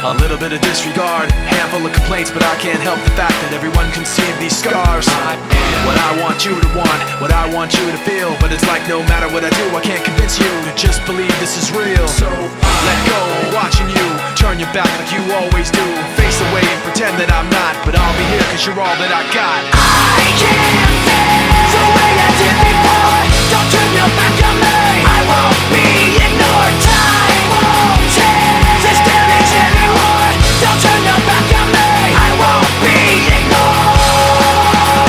A little bit of disregard, handful of complaints, but I can't help the fact that everyone can see these scars. I am what I want you to want, what I want you to feel. But it's like no matter what I do, I can't convince you to just believe this is real. So let go, watching you turn your back like you always do. Face away and pretend that I'm not, but I'll be here cause you're all that I got. I can't feel the way I did before. Don't turn your back on me, I won't be ignored. Time won't change this damage anymore. Don't turn your back on me, I won't be ignored.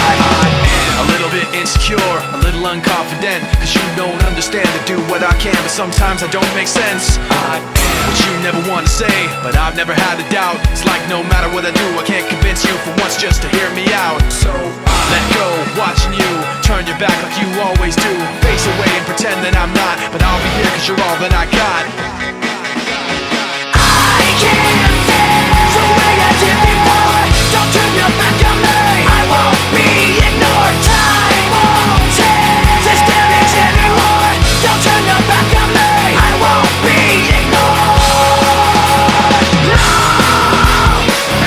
I am a little bit insecure, a little unconfident, cause you don't understand to do what I can, but sometimes I don't make sense. I am what you never want to say, but I've never had a doubt. It's like no matter what I do, I can't convince you for once just to hear me out. So let go, watching you turn your back like you always do. Face away and pretend that I'm not, but I'll be here cause you're all that I got. I can't feel the way I did before. Don't turn your back on me, I won't be ignored. Time won't change this damage anymore. Don't turn your back on me, I won't be ignored. No,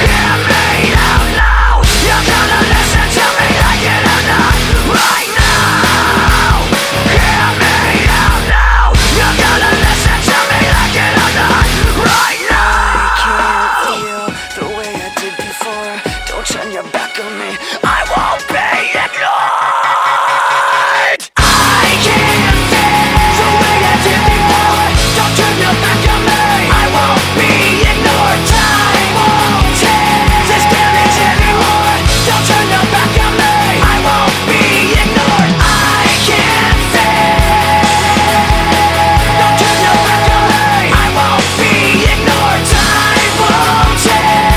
hear me out now. You're gonna listen to me like it or not. Right now, hear me out now. You're gonna listen to me like it or not. Right now. I can't feel the way I did before. Don't turn your back on me, I won't be ignored. I can't feel the way I did before. Don't turn your back on me, I won't be ignored. Time won't change this damage anymore. Don't turn your back on me, I won't be ignored. I can't feel. Don't turn your back on me, I won't be ignored. Time won't change.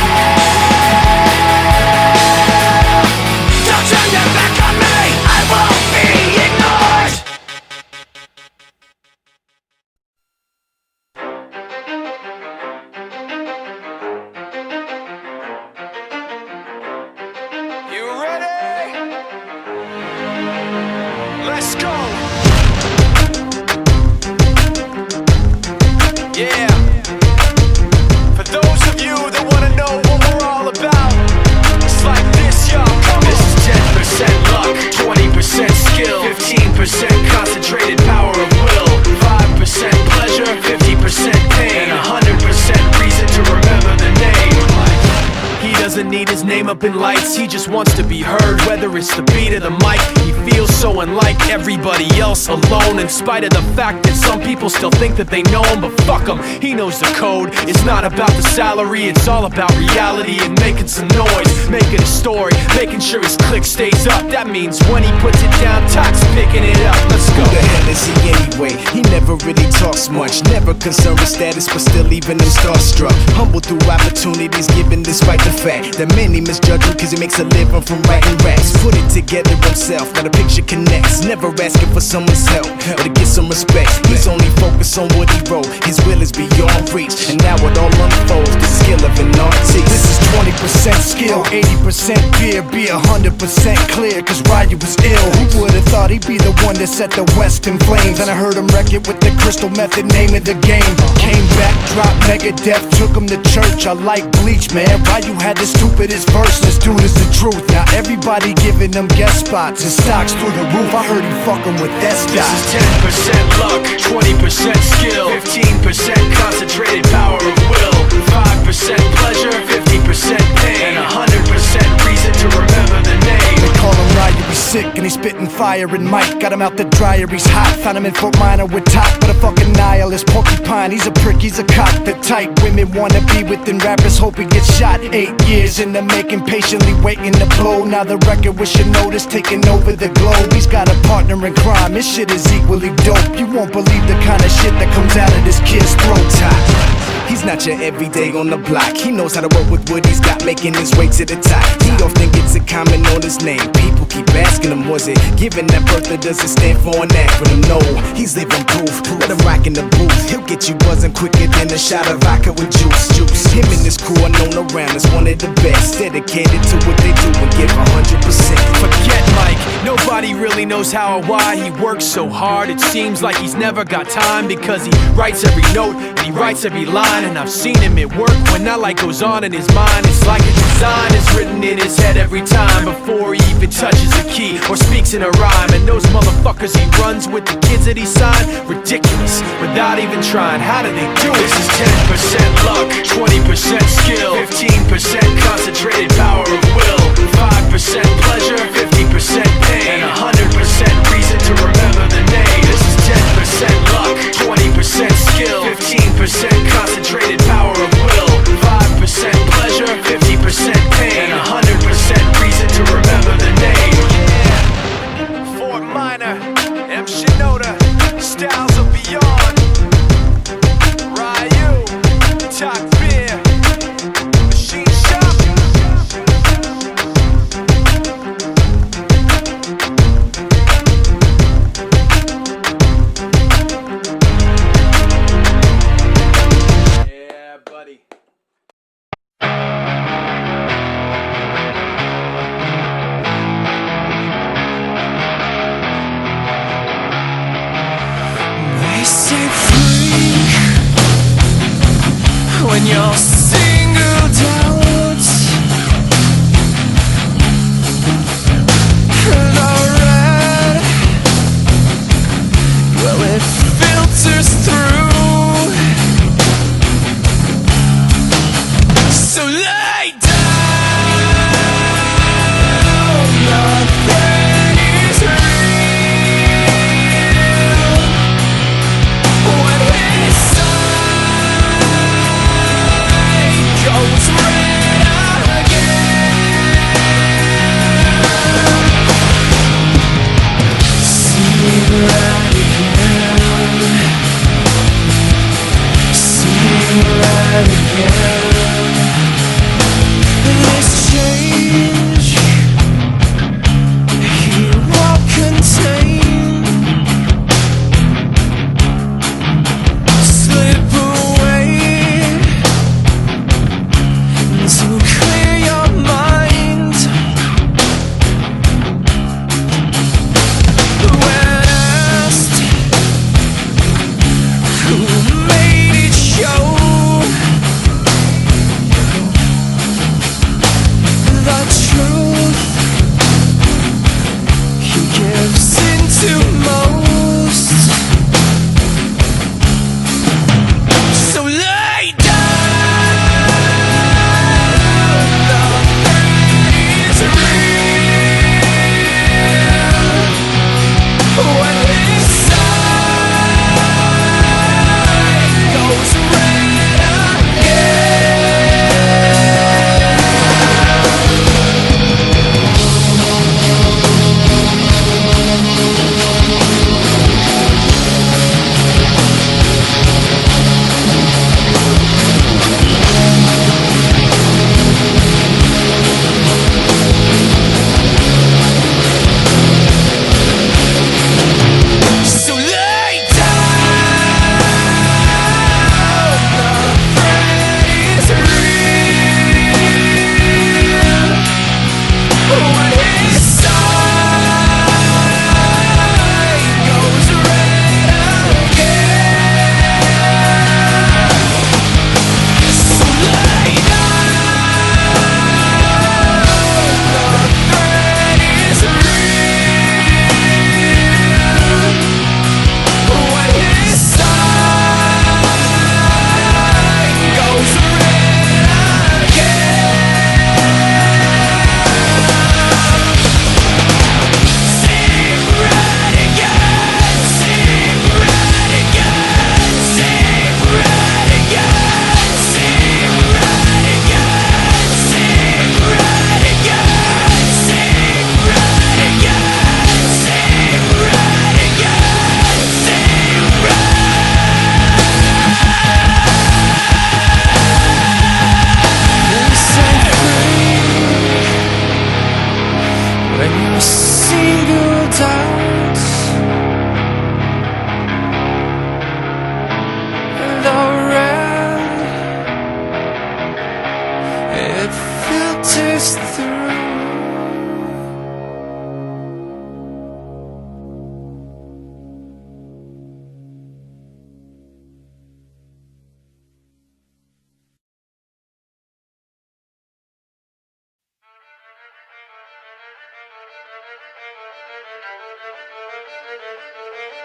Don't turn your back on me, I won't be ignored. You ready? Let's go. Yeah. For those of you that wanna know what we're all about, it's like this, y'all. This is 10% luck, 20% skill, 15% concentrated power of will, 5% pleasure, 50% pain, and 100% reason to remember the name. He doesn't need his name up in lights, he just wants to be heard, whether it's the beat of the mic. He feels so unlike everybody else, alone, in spite of the fact that some people still think that they know him. But fuck him, he knows the code. It's not about the salary, it's all about reality and making some noise, making a story, making sure his click stays up. That means when he puts it down, Tox picking it up. Let's go. Who the hell is he anyway? He never really talks much, never concerned with status, but still leaving him starstruck. Humble through opportunities given despite the fact that many misjudge him cause he makes a living from writing raps. Put it together himself, now the picture connects. Never asking for someone's help or to get some respect. He's only focused on what he wrote, his will is beyond reach. And now it all unfolds, the skill of an artist. This is 20% skill, 80% fear. Be 100% clear, cause Ryu was ill. Who would've thought he'd be the one that set the West in flames? And I heard him wreck it with the crystal method, name of the game. Came back, dropped Megadeth, took him to church. I like Bleach, man. Ryu had the stupidest verse, this dude is the truth. Now everybody giving them guest spots and stocks through the roof. I heard he fucking with that stock. This is 10% luck, 20% skill, 15% concentrated power of will, 5% pleasure, 50% pain, and 100% reason to remember the name. They call him Ryu, he's sick and he's spitting fire and Mike. Got him out the dryer, he's hot. Found him in Fort Minor with top, but a fucking Aeolus porcupine. He's a prick, he's a cock. The type women wanna be within rappers, hope he gets shot. 8 years in the making, patiently waiting to blow. Now the record with your notice taking over the globe. He's got a partner in crime, his shit is equally dope. You won't believe the kind of shit that comes out of this kid's throat. He's not your everyday on the block. He knows how to work with what he's got, making his way to the top. He often gets a comment on his name. People keep asking him, was it given that birth or does it stand for an acronym? No, he's living proof. Let him rock in the booth. He'll get you buzzing quicker than a shot of vodka with juice. Him and his crew are known around as one of the best, dedicated to what they do and give 100%. Forget Mike, nobody Nobody really knows how or why he works so hard. It seems like he's never got time, because he writes every note and he writes every line. And I've seen him at work when that light goes on in his mind. It's like a design is written in his head every time, before he even touches a key or speaks in a rhyme. And those motherfuckers he runs with, the kids that he signed, ridiculous, without even trying. How do they do it? This is 10% luck, 20% skill, 15% concentrated power of will, 5% pleasure, 50% pain, and 100% reason to remember the name. This is 10% luck, 20% skill, 15% concentrated power of will, 5% pleasure, 50% pain, and 100% reason to remember the name. Yeah. Fort Minor, M. Shinoda, styles of beyond. Ryu, Talk Beer, Machine Shop.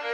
He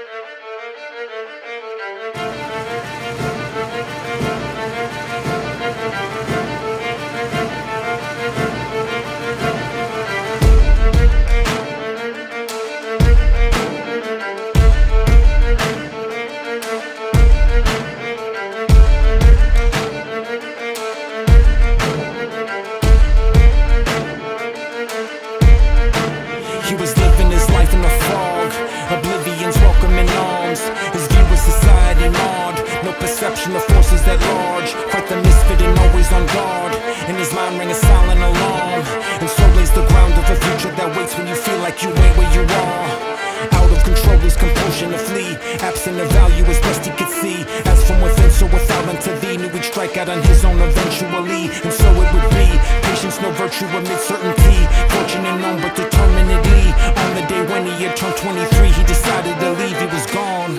was living his life in a fog, oblivion's welcoming arms. His view of society marred, no perception of forces at large. Quite the misfit and always on guard. In his mind rang a silent alarm, and so lays the ground of a future that waits when you feel like you ain't where you are. Out of control is compulsion to flee, absent of value as best he could see. As from within, so without unto thee, knew he'd strike out on his own eventually, and so it would be. Patience, no virtue amid certainty, fortunate known but determinedly. On the day when he had turned 23, he decided to leave, he was gone.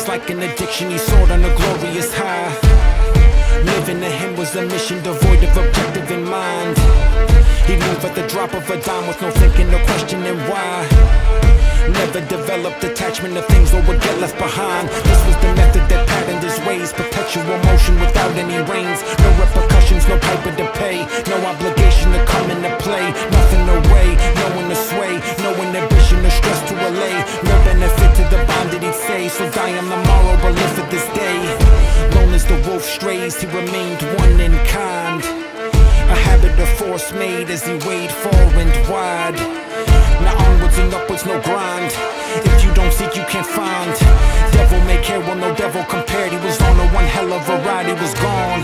Like an addiction, he soared on a glorious high. Living to him was a mission devoid of objective in mind. He'd move at the drop of a dime with no thinking or questioning why. Never developed attachment to things or would get left behind. This was the method that patterned his ways. Perpetual motion without any reins. No repercussions, no piper to pay. No obligation to come into play. Nothing away, no one to sway. No inhibition or stress to allay. No benefit to the bond that he'd say. So die on the morrow but live for this day. Lone as the wolf strays, he remained one in kind. A habit of force made as he weighed far and wide. Now onwards and upwards, no grind. If you don't seek, you can't find. Devil may care, well no devil compared. He was on a one hell of a ride, he was gone.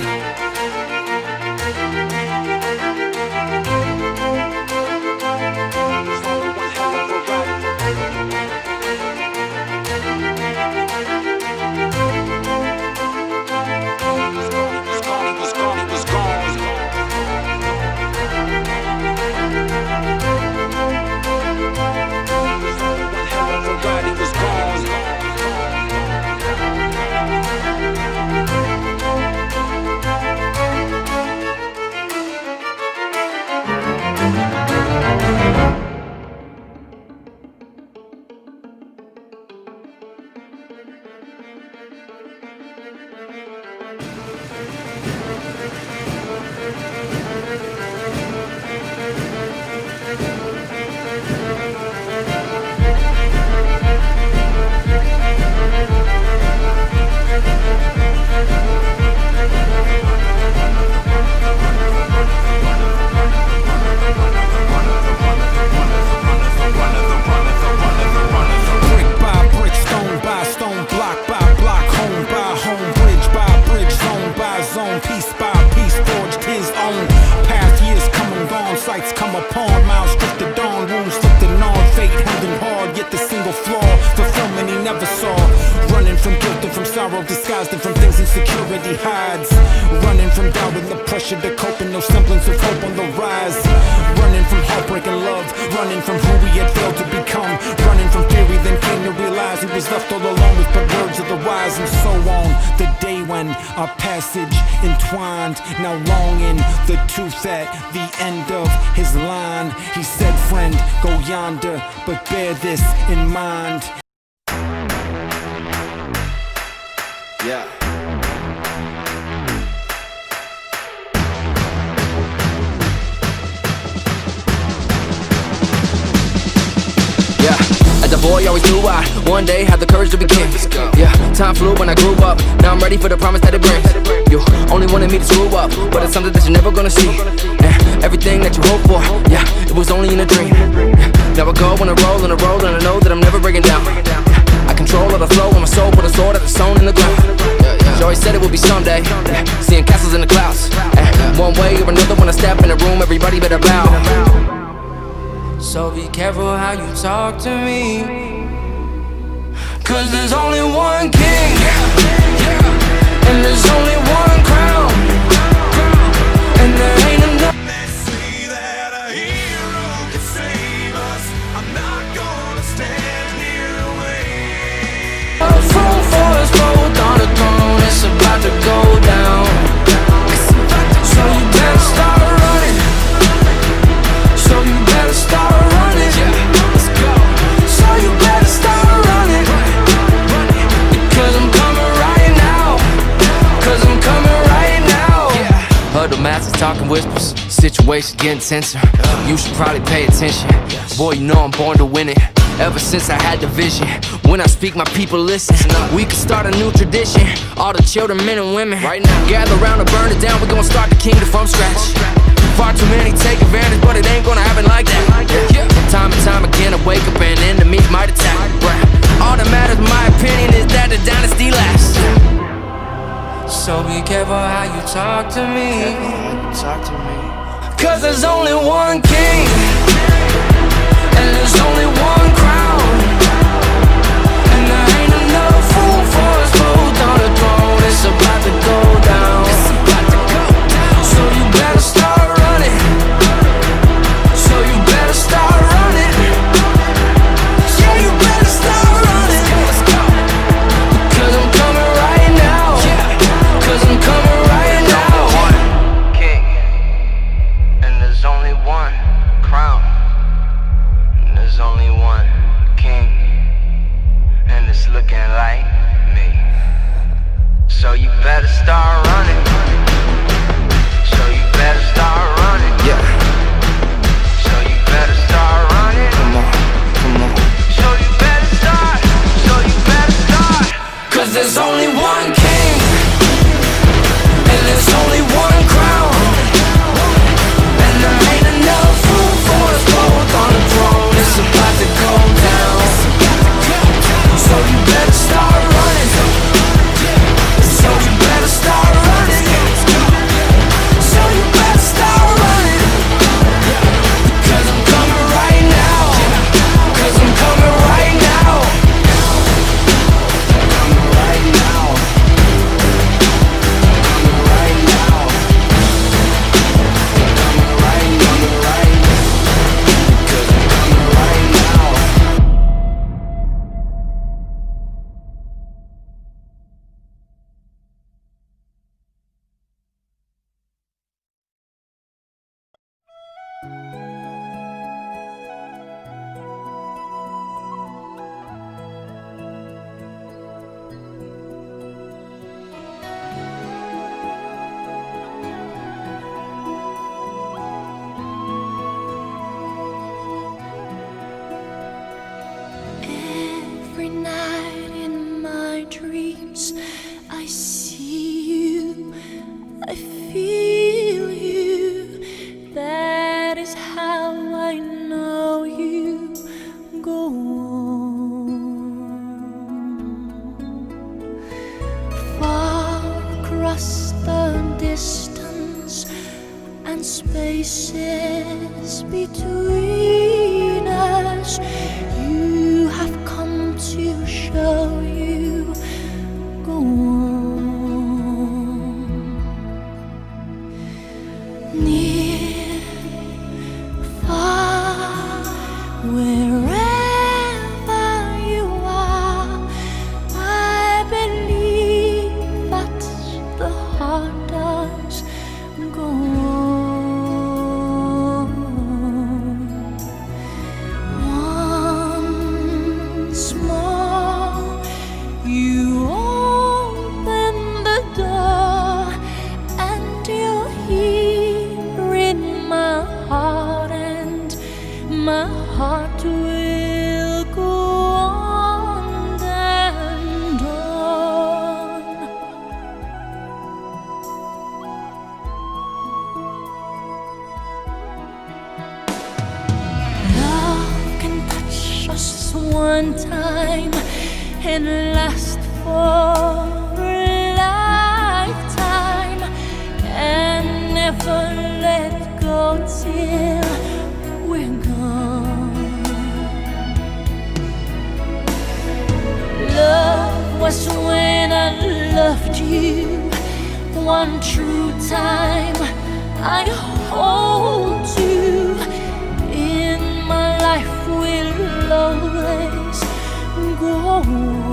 Disguised from things insecurity hides. Running from doubt and the pressure to cope, and no semblance of hope on the rise. Running from heartbreak and love, running from who we had failed to become. Running from theory, then came to realize he was left all alone with but words of the wise. And so on, the day when our passage entwined. Now longing the truth at the end of his line. He said, friend, go yonder, but bear this in mind. Yeah. Yeah, as a boy, always knew I one day had the courage to be king. Yeah, time flew when I grew up. Now I'm ready for the promise that it brings. You only wanted me to screw up, but it's something that you're never gonna see. And everything that you hope for, yeah, it was only in a dream. Now I go on a roll, and I know that I'm never breaking down. I control all the flow on my soul, put a sword at the sewn in the ground. She always said it would be someday, seeing castles in the clouds. One way or another, when I step in the room, everybody better bow. So be careful how you talk to me, 'cause there's only one king, and there's only one crown, and there ain't enough. They say that a hero whispers, situation getting tenser. You should probably pay attention. Boy, you know I'm born to win it. Ever since I had the vision, when I speak, my people listen. We can start a new tradition. All the children, men and women, right now, gather around to burn it down. We're gonna start the kingdom from scratch. Far too many take advantage, but it ain't gonna happen like that. Time and time again, I wake up and enemies might attack. All that matters, in my opinion, is that the dynasty lasts. So be careful how you talk to me. Cause there's only one king, and there's only one crown, and there ain't enough room for us both on the throne. It's about to go down. So you better start running. So you better start running. So you better start running. Cause I'm coming right now. Cause I'm coming right now. One king, and there's only one crown, and there's only one king, and it's looking like me. So you better start running. So you better start running. Yeah. So you better start running. Come on. So you better start. So you better start. Cause there's only one king, and there's only one crown, and there ain't enough room for us both on the throne. It's about to go down. So you better start running. So you better start running. So you better start running. Cause I'm coming right now. Cause I'm coming right now. Coming right now. Coming right now. Coming right, coming right. Cause I'm coming right now. Every night in my dreams, I see you, I feel you. That is how I know you. Go on. Far across the distance and spaces between us, you have come to show you. Go on. Near, far, wherever you are, I believe that the heart does go on. Once more, you open the door, and you're here in my heart, and my heart will go on and on. Love can touch us one time and last for a lifetime, and never let go till we're gone. Love was when I loved you one true time. I hold you in my life, will always go on.